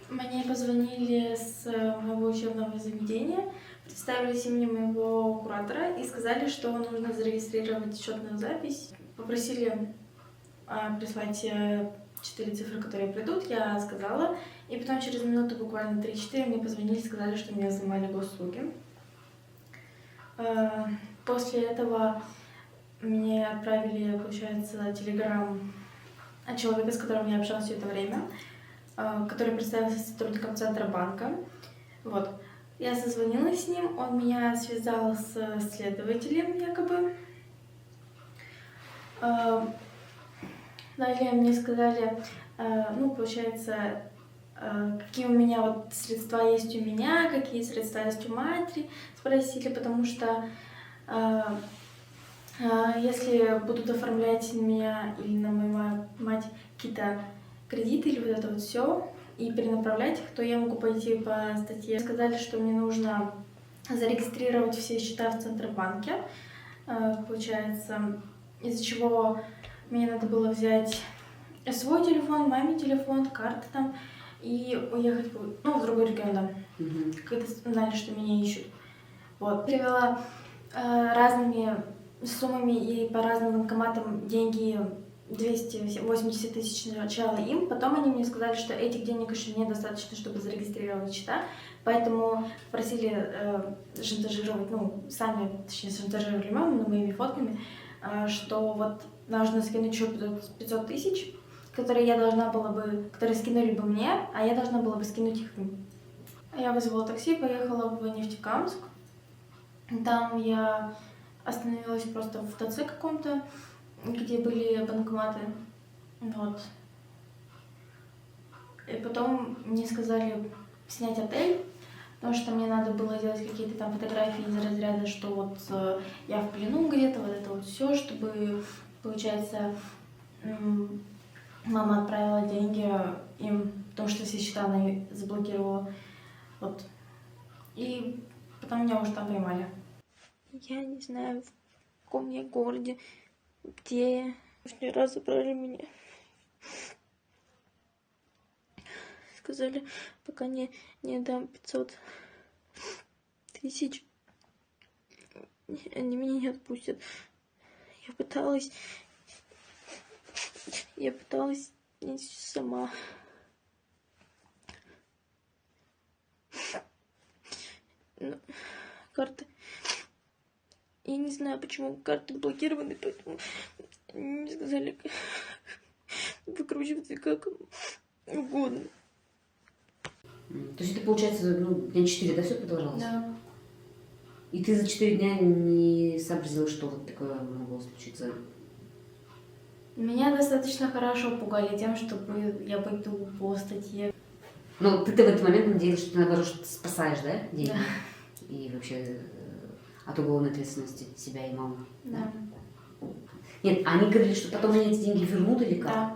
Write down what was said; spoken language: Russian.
Мне позвонили с моего учебного заведения, представились именем моего куратора и сказали, что нужно зарегистрировать счетную запись. Попросили прислать 4 цифры, которые придут, я сказала. И потом через минуту, буквально 3-4, мне позвонили и сказали, что меня взломали госуслуги. После этого мне отправили, получается, телеграм от человека, с которым я общалась все это время, который представился сотрудником Центробанка. Вот. Я созвонилась с ним, он меня связал с следователем якобы. Далее мне сказали, получается, какие у меня вот средства есть у меня, какие средства есть у матери, спросили, потому что если будут оформлять на меня или на мою мать какие-то кредиты или вот это вот все и перенаправлять их, то я могу пойти по статье. Сказали, что мне нужно зарегистрировать все счета в Центробанке, получается, из-за чего мне надо было взять свой телефон, мамин телефон, карты там и уехать в другой регион, да. Когда знали, что меня ищут. Вот. Перевела разными суммами и по разным банкоматам деньги 280 тысяч сначала им, потом они мне сказали, что этих денег еще недостаточно, чтобы зарегистрировать счета, поэтому просили шантажировать, сами, точнее, шантажировали маму моими фотками, что вот нужно скинуть еще 500 тысяч, которые скинули бы мне, а я должна была бы скинуть их им. Я вызвала такси, поехала в Нефтекамск. Там я остановилась просто в ТЦ каком-то, где были банкоматы. Вот. И потом мне сказали снять отель, потому что мне надо было делать какие-то там фотографии из разряда, что вот я в плену где-то, вот это вот все, чтобы, получается, мама отправила деньги им, потому что все счета она заблокировала. Вот. И потом меня уже там поймали. Я не знаю, в каком я городе, где я. Лишний раз забрали меня. Сказали, пока не дам 500 тысяч, они меня не отпустят. Я пыталась сама. Но карты... Я не знаю, почему карты блокированы, поэтому мне сказали выкручиваться как угодно. То есть это, получается, дня 4, да, все продолжалось? Да. И ты за 4 дня не сообразила, что вот такое могло случиться? Меня достаточно хорошо пугали тем, что я пойду по статье. Ну, ты в этот момент надеялась, что ты, наоборот, спасаешь, да, деньги? Да. И вообще от уголовной ответственности себя и маму? Да. Нет, они говорили, что потом они эти деньги вернут или как? Да.